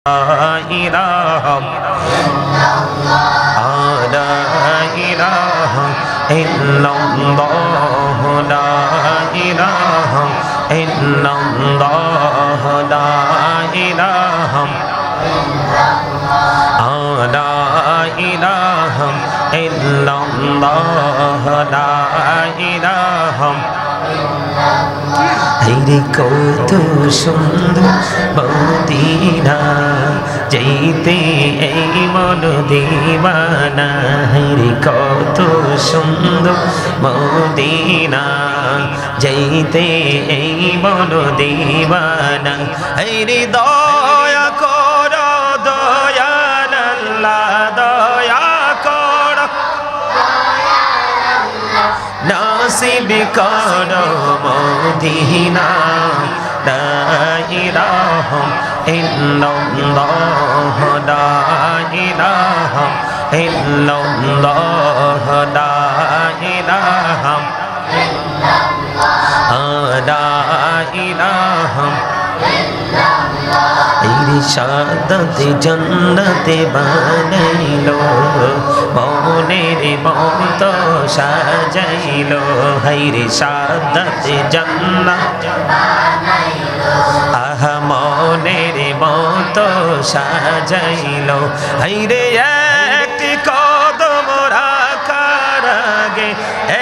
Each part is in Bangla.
ইলাহা লা ইলাহা ইল্লাল্লাহ লা ইলাহা ইল্লাল্লাহ লা ইলাহা লা ইলাহা ইল্লাল্লাহ লা ইলাহা হায়রে কত সুন্দর মদিনা যাইতে এই মন দিওয়ানা হায়রে কত সুন্দর মদিনা যাইতে এই মন দিওয়ানা হায়রে দয়া কর দয়াল আল্লাহ দয়া কর নাসিব করো মদিনা লা ইলাহা ইল্লাল্লাহ লা ইলাহা ইল্লাল্লাহ লা ইলাহা লা ইলাহা ইরশাদতে জান্নাতে বানাইলো মনের মত সাজাইলো হায়রে সাদাতে জান্নাত আহা মনের মত সাজাইলো হায়রে একটি কদম রাখার আগে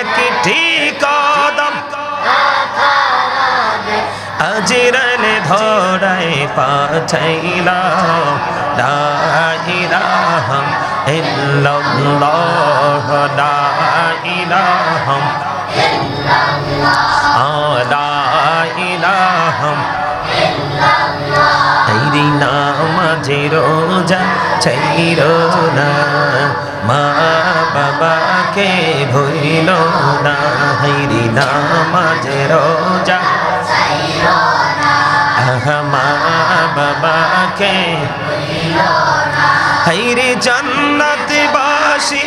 একটি কদম আজরালে ধরায় পাঠাইলা লা ইলাহা ইল্লাল্লাহ লা ইলাহা লা ইলাহা হায়রে নামাজে রোজা ছাইরো না মা বাবাকে ভুইলো না হায়রে নামাজে রোজা মা বাবাকে হায়রে জান্নাতবাসী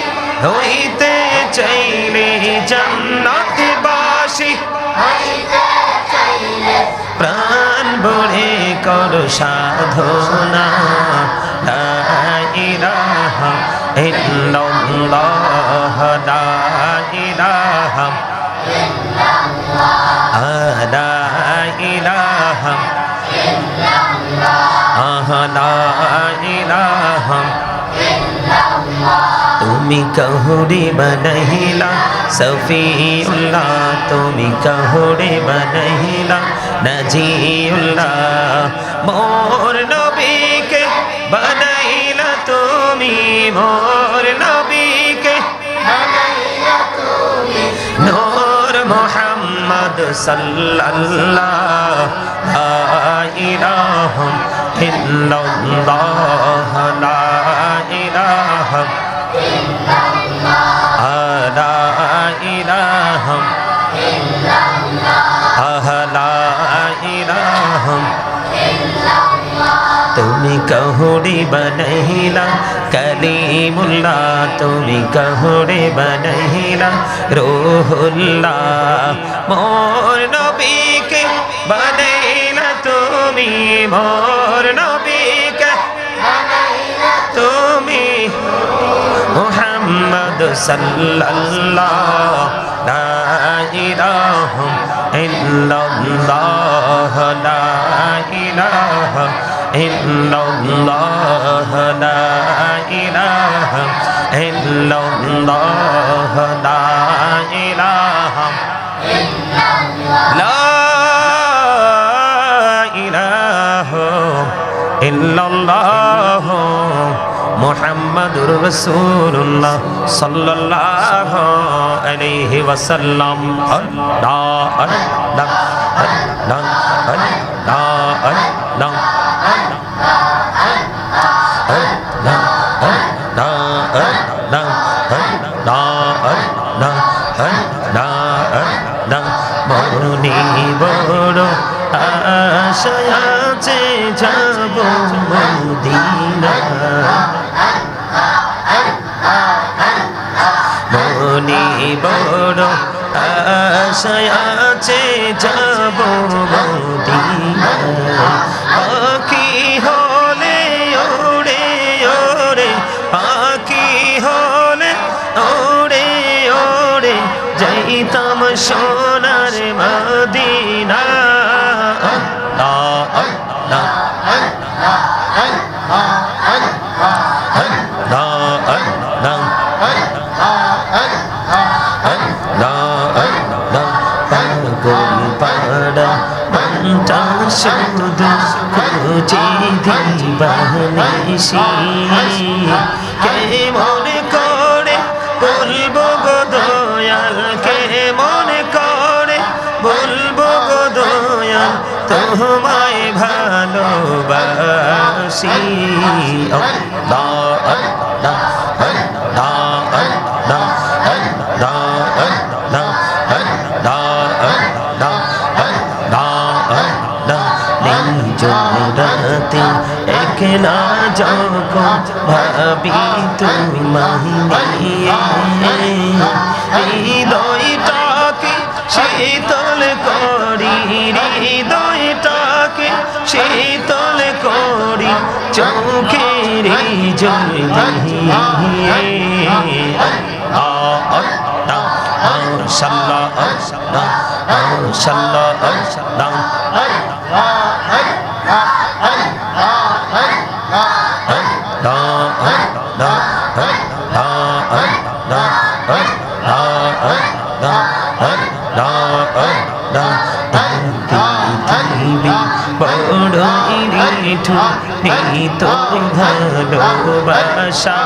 হইতে চাইলে জান্নাতবাসী প্রাণ ভরে কর সাধনা লা ইলাহা ইল্লাল্লাহ লা ইলাহা লা ইলাহা লা ইলাহা তুমি কহুরে বনহিলা সফিউল্লাহ তুমি কহুরে বনহিলা নজিউল্লাহ মোর নবীকে বনাইলা তুমি মোর নবীকে বনাইলা তুমি নূর মুহাম্মদ সাল্লাল্লাহ লা ইলাহা ইল্লাল্লাহ লা ইলাহা লা ইলাহা লা ইলাহা তুমি কহুরে বনহিলা কলিমুল্লাহ তুমি কহুরে বনহিলা রূহুল্লাহ মোর নবীকে বনাইলা তুমি মোর নবীকে বনাইলা তুমি মুহাম্মদ সাল্লাল্লাহ লা ইলাহা ইল্লাল্লাহ লা ইলাহা ইল্লাল্লাহ লা ইলাহা ইল্লাল্লাহ লা ইলাহা লা ইলাহা ইল্লাল্লাহ মুহাম্মাদুর রাসূলুল্লাহ সাল্লাল্লাহু আলাইহি ওয়াসাল্লাম আল্লাহ আল্লাহ আল্লাহ আল্লাহ আল্লাহ মনে বড় আশা আছে যাব মদিনা মনে বড় আশা আছে যাব মদিনা পাখি হলে সোনার মদিনা আল্লাহ আল্লাহ শুধু খুঁজে দিবানিসি কে মনে করে বলবো গো দয়াল কে মনে করে বলবো গো দয়াল তোমায় ভালোবাসি আল্লাহ আল্লাহ আল্লাহ আল্লাহ আল্লাহ জোরাতে একলা যখন ভাবি তোমায় নিয়ে হৃদয়টাকে শীতল করি হৃদয়টাকে শীতল করি চোখের জল দিয়ে সাল্লাহ সাল্লাহ সাল্লাহ তো ভালোবাসা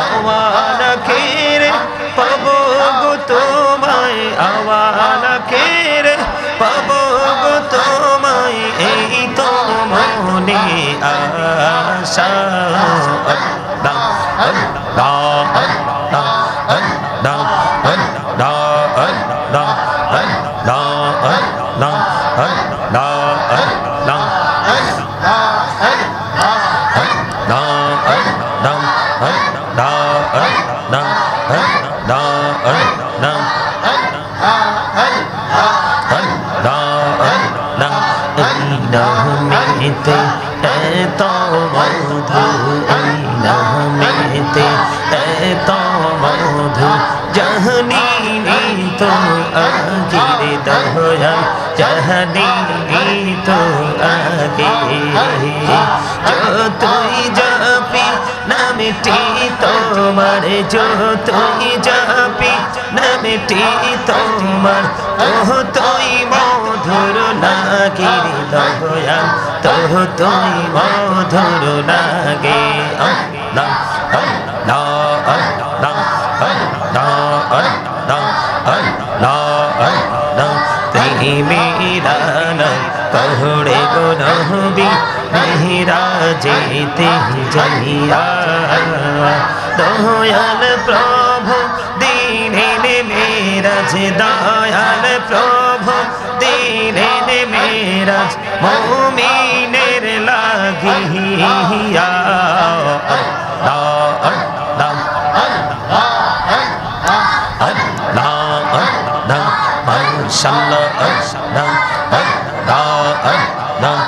আওয়ালা কেরে পাবো গো তোমায় আওয়ালা কেরে পাবো গো তোমায় এই তো মনে আশা আল্লাহ আল্লাহ আল্লাহ আল্লাহ আল্লাহ আল্লাহ আল্লাহ আল্লাহ নামেতে এত মধু এই নামেতে এত মধু জানি তো আগে দয়া জানি তো আগে যতই যাবি নামটি তোমার যতই যাবি নামটি তোমার তুই মধুর লাগে দয়া তুই মধুর লাগে আল্লাহ আল্লাহ আল্লাহ আল্লাহ আল্লাহ আল্লাহ আল্লাহ মেরা পহড়ে গো নবী মেরা যেতে যাইয়া দয়াল প্রভু দিনে মেরাজ দয়াল প্রভু দিনে মেরাজ মুমিনের লাগিয়া আল্লাহ আল্লাহ মাশাআল্লাহ আল্লাহ আল্লাহ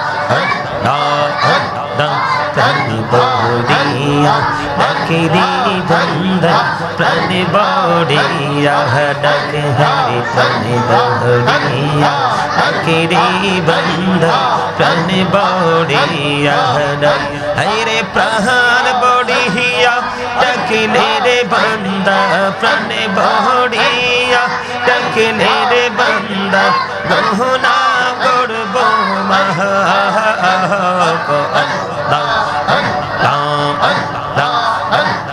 আল্লাহ প্রাণ বড়িয়া ডাকেরি বন্দা প্রাণ বড়িয়া ডাক হরে প্রাণ বড়িয়া ডাকেরি বন্দা প্রাণ বড়িয়া ডাক হরে প্রাণ বড়িয়া ডাকলে রে বন্দা প্রাণ বড়িয়া ডাকলে রে বন্দা গহনা করব মহা আল্লাহ আল্লাহ আল্লাহ আল্লাহ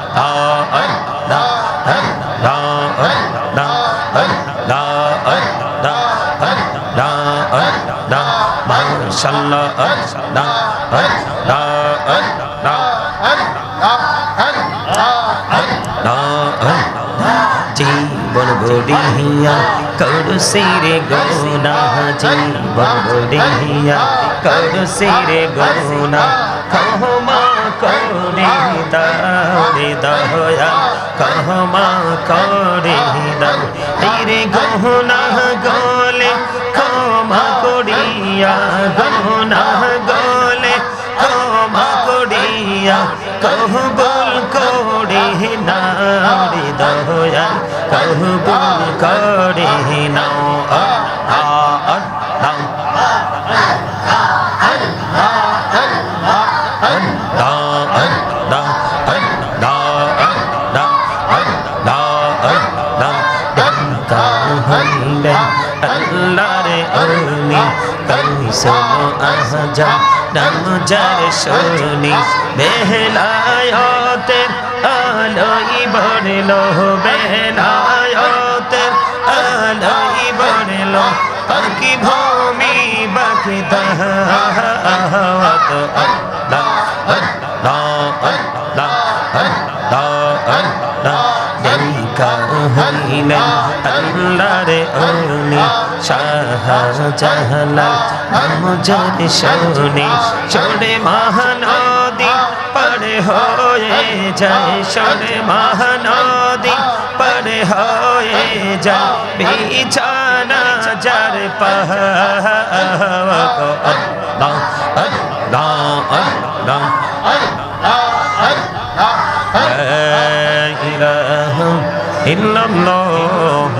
আল্লাহ আল্লাহ আল্লাহ আল্লাহ আল্লাহ মাশাআল্লাহ আল্লাহ আল্লাহ আল্লাহ জীবন গড়িয়া করছি রে গোনা জীবন গড়িয়া করছি রে গোনা ক্ষমা করে দাও রে দয়া ক্ষমা করে দাও রে গোনা গলে ক্ষমা করিয়া গোনা গলে ক্ষমা করিয়া কবুল করে নাও রে দয়াল কবুল করে নাও আল্লাহ আল্লাহরে ওলি কইসনো আহজা নাম যার শুনি বেলায়েতের আলোই বড়লো বেলায়েতের আলোই বড়লো পাকি ভূমি বাকি দাওয়াত আল্লাহ আল্লাহ আল্লাহ আল্লাহ আল্লাহ দেখা হইলেন আল্লাহরে ওলি শাহজালাল আমজাদ শুনি চড়ে মহানদী পার হয়ে যায় চড়ে মহানদী পার হয়ে যায় বিছানা যার পাওয়া গো আল্লাহ আল্লাহ আল্লাহ ইল্লাল্লাহ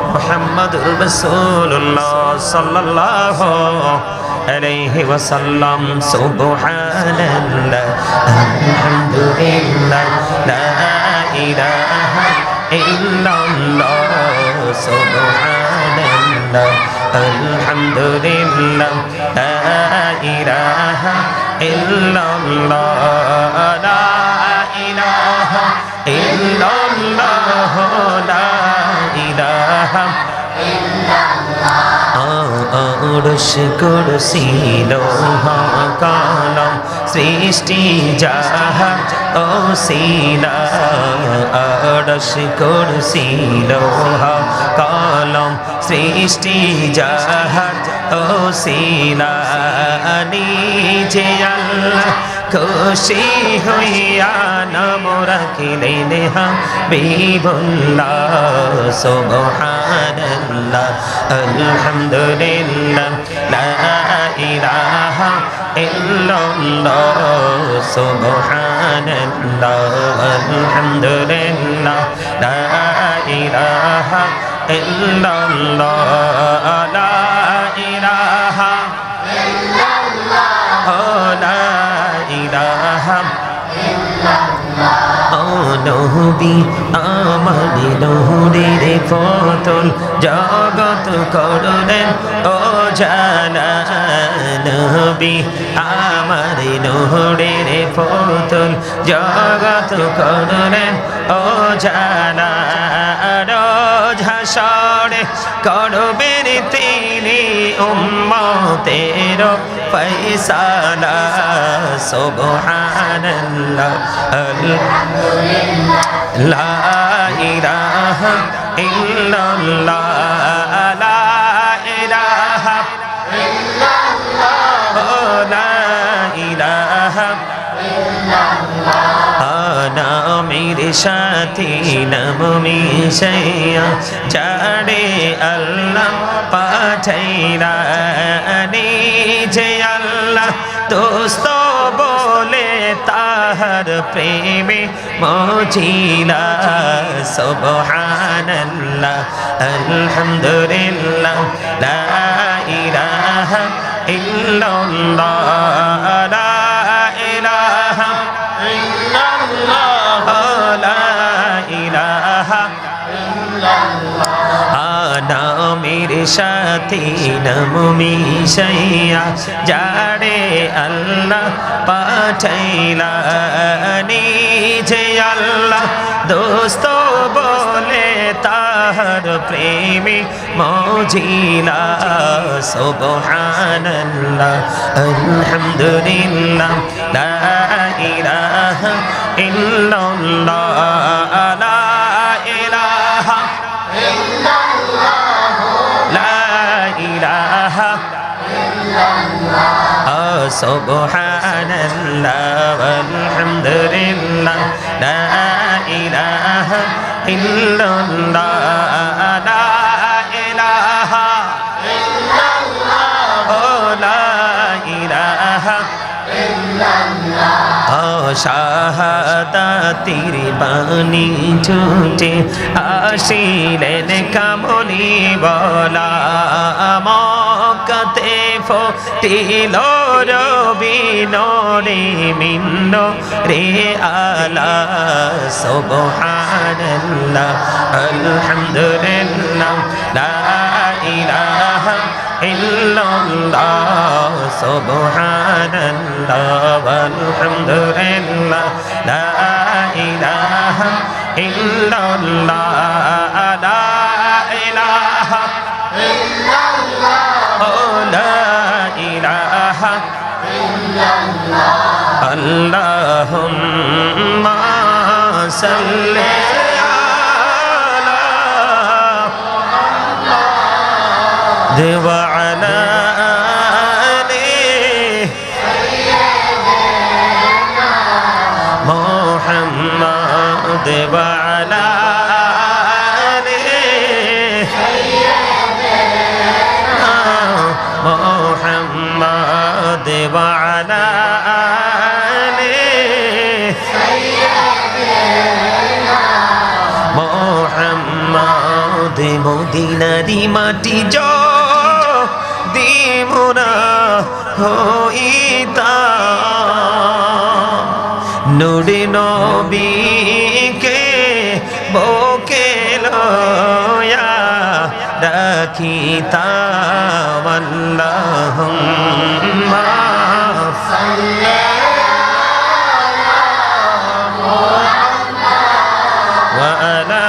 মুহাম্মাদুর রাসূলুল্লাহ সাল্লাল্লাহু আলাইহি ওয়াসাল্লাম সুবহানাল্লাহ আলহামদুলিল্লাহ লা ইলাহা ইল্লাল্লাহ সুবহানাল্লাহ আলহামদুলিল্লাহ লা ইলাহা ইল্লাল্লাহ লা ইলাহা ইল্লাল্লাহ লা ইলাহা আরশ কুরসি লোহা কলম সৃষ্টি জাহান ওসিলা আরশ কুরসি লোহা কলম সৃষ্টি জাহান ওসিলা নিজে আল্লাহ খুশি হইয়া নাম রাখিলেন হাবিবুল্লাহ সুবহানাল্লাহ আলহামদুলিল্লাহ লা ইলাহা ইল্লাল্লাহ সুবহানাল্লাহ আলহামদুলিল্লাহ লা ইলাহা ইল্লাল্লাহ লা ইলাহা নবী আমার নূরের ফতল জগৎ করলেন ও জানা নবী আমার নূরের ফতল জগৎ করলেন ও জানা রোজ হাসরে করবেন তিনি উম্মতের ফয়সালা সুবহানাল্লাহ লা ইলাহা ইল্লাল্লাহ লা ইলাহা ইল্লাল্লাহ লা ইলাহা ইল্লাল্লাহ নামের সাথী নাম মিশাইয়া যারে আল্লাহ পাঠাইলা নিজে আল্লাহ দোস্ত বলে তাহার প্রেমে মজিলা সুবহানাল্লাহ আলহামদুলিল্লাহ লা ইলাহা ইল্লাল্লাহ লা ইলাহা ইল্লাল্লাহ লা ইলাহা ইল্লাল্লাহ নামের সাথী নাম মিশাইয়া যারে আল্লাহ পাঠাইলা নিজে আল্লাহ দোস্ত বলে তাহার প্রেমে মজিলা সুবহানাল্লাহ আলহামদুলিল্লাহ লা ইলাহা ইল্লাল্লাহ লা ইলাহা ইল্লাল্লাহ লা ইলাহা ইল্লাল্লাহ সুবহানাল্লাহ আলহামদুলিল্লাহ লা ইলাহা ইল্লাল্লাহ লা ইলাহা ইল্লাল্লাহ লা ইলাহা ইল্লাল্লাহ শাহাদাতির বাণী ছুটে আসিলেন কামলি বলা মক্কাতে ফুটিল রবি নূরে মিন্ন রে আলা সুবহানাল্লাহ আলহামদুলিল্লাহ লা ইলাহা ইল্লাল্লাহ সুবহানাল্লাহ আলহামদুলিল্লাহ লা ইলাহা ইল্লাল্লাহ লা ইলাহা ইল্লাল্লাহ লা ইলাহা ইল্লাল্লাহ আল্লাহুম্মা সাল্লি وعلى آل محمد وعلى آل محمد وعلى آل محمد মদিনারি মাটি দিমুনা হইতা নুরে নবীকে বুকে লয়া রাখিতাম আল্লাহুম্মা সাল্লি আলা মুহাম্মাদ ওয়া আলা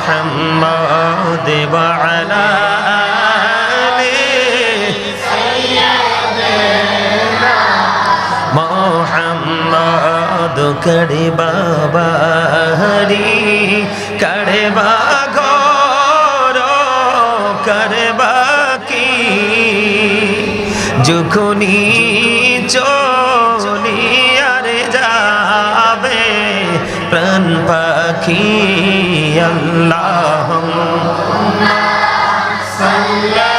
محمد وعلى آل سيدنا محمد करे बाबा हरी करे बागोर करे बाकी যখনি চলিয়ারে যাবে প্রাণ পাখি আল্লাহুম্মা সাল্লি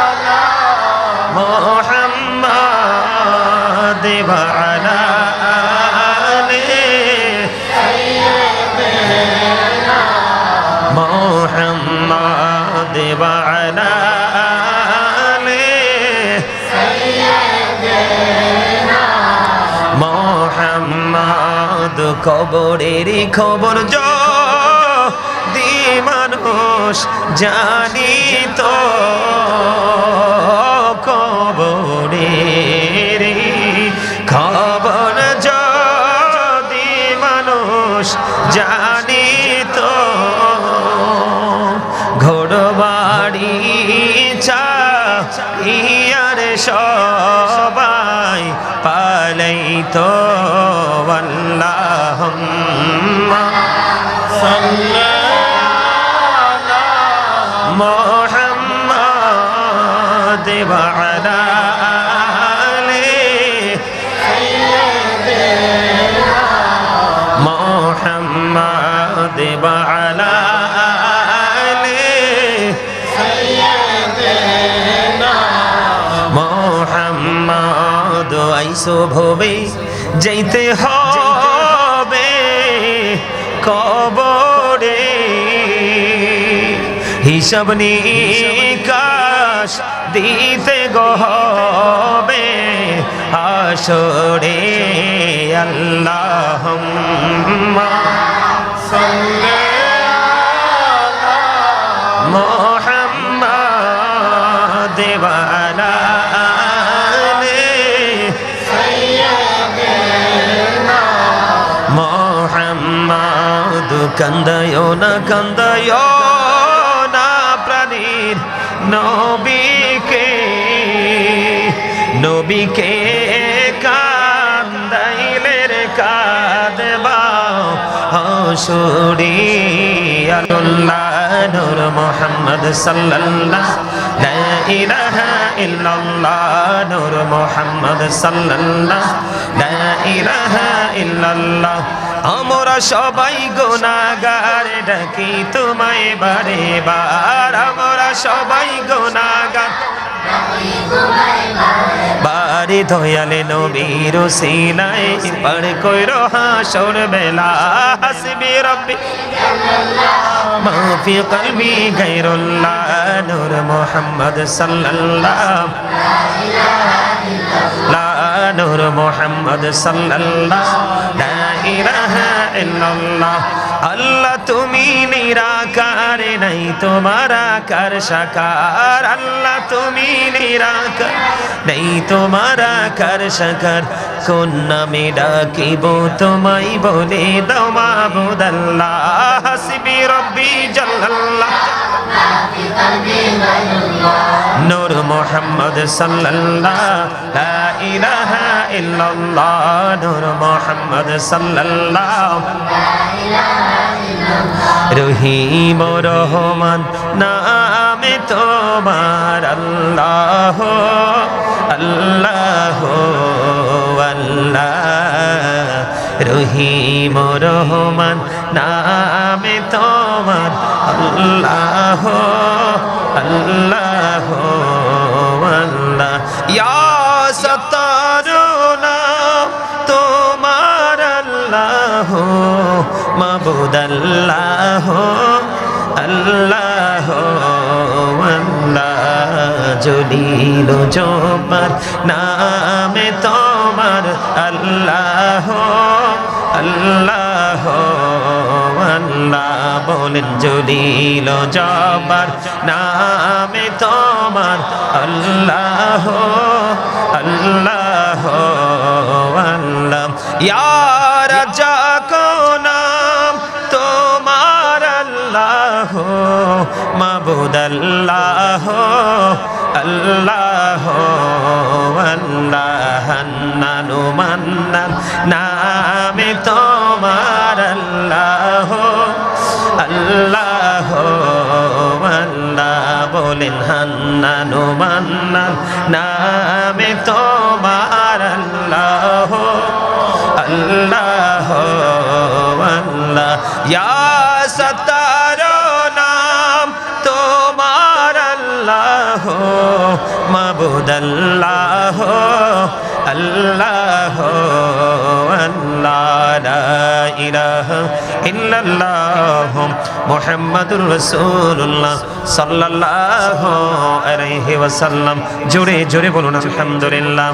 আলা মুহাম্মাদ ওয়া আলা আলি সাইয়্যিদিনা মুহাম্মাদ ওয়া আলা আলি সাইয়্যিদিনা মুহাম্মাদ কবরের খবর যদি মানুষ জানিত কবরের খবর যদি মানুষ জানিত ঘোড়বাড়ি চাইয়ার সবাই পালাইতো আল্লাহুম্মা সাল্লি আলা মুহাম্মাদ ওয়া আলা আলি সাইয়্যিদিনা মুহাম্মাদ ওয়া আলা আলি সাইয়্যিদিনা মুহাম্মাদ আইসো ভবে যাইতে হবে কবরে হিসাব নিকাশ দিতে হবে হাসরে আল্লাহুম্মা সাল্লি আলা মুহাম্মাদ ওয়া আলা আলি সাইয়্যিদিনা মুহাম্মাদ কান্দায়ো না প্রাণীর নবীকে কান্দাইলে রে কাঁদবা হাসুরি আল্লাহ নূর মুহাম্মদ সাল্লাল্লাহ লা ইলাহা ইল্লাল্লাহ নূর মুহাম্মদ সাল্লাল্লাহ লা ইলাহা ইল্লাল্লাহ আমরা সবাই গুনাহগার ডাকি তোমায় বারে বার আমরা সবাই গুনাহগার বারে দয়ালে নবীর ওসিলায় পার কইরো হাসর বেলা হাসবি রব্বি মা ফি কলবি গায়রুল্লাহ নূর মুহাম্মদ সাল্লাল্লাহু লা নূর মুহাম্মদ সাল্লাল্লাহু লা ইলাহা ইল্লাল্লাহ আল্লাহ তুমি নিরাকার নাই তোমার আকার সাকার আল্লাহ তুমি নিরাকার নাই তোমার আকার সাকার কোন নামে ডাকিব তোমায় বলে দাও মাবুদ আল্লাহ হাসবি রব্বি জাল্লাল্লাহ নূর মুহাম্মদ সাল্লাল্লাহু লা ইলাহা ইল্লাল্লাহ নূর মুহাম্মদ সাল্লাল্লাহু রহিম রহমান নামে তোমার আল্লাহ আল্লাহ আল্লাহ রহিম রহমান নামে তোমার আল্লাহ আল্লাহ আল্লাহ ইয়া সত্তার নাম তোমার আল্লাহ মাবুদ আল্লাহ আল্লাহ আল্লাহ জলিল জব্বার নামে তোমার আল্লাহ আল্লাহ আল্লাহ বলেন জলিল জব্বার নামে তোমার আল্লাহ আল্লাহ আল্লাহ ইয়া রাজা কো নাম তোমার আল্লাহ মাবুদ আল্লাহ আল্লাহ আল্লাহ হান্নানু মান্নান নামে তোমার আল্লাহ আল্লাহ আল্লাহ বলেন হান্নানু মান্নান নামে তোমার আল্লাহ আল্লাহ আল্লাহ ইয়া সত্তার নাম তোমার আল্লাহ মাবুদ আল্লাহ আল্লাহ আল্লাহ লা ইলাহা ইল্লাল্লাহ মুহাম্মাদুর রাসূলুল্লাহ সাল্লাল্লাহু আলাইহি ওয়াসাল্লাম জোরে জোরে বলুন আলহামদুলিল্লাহ।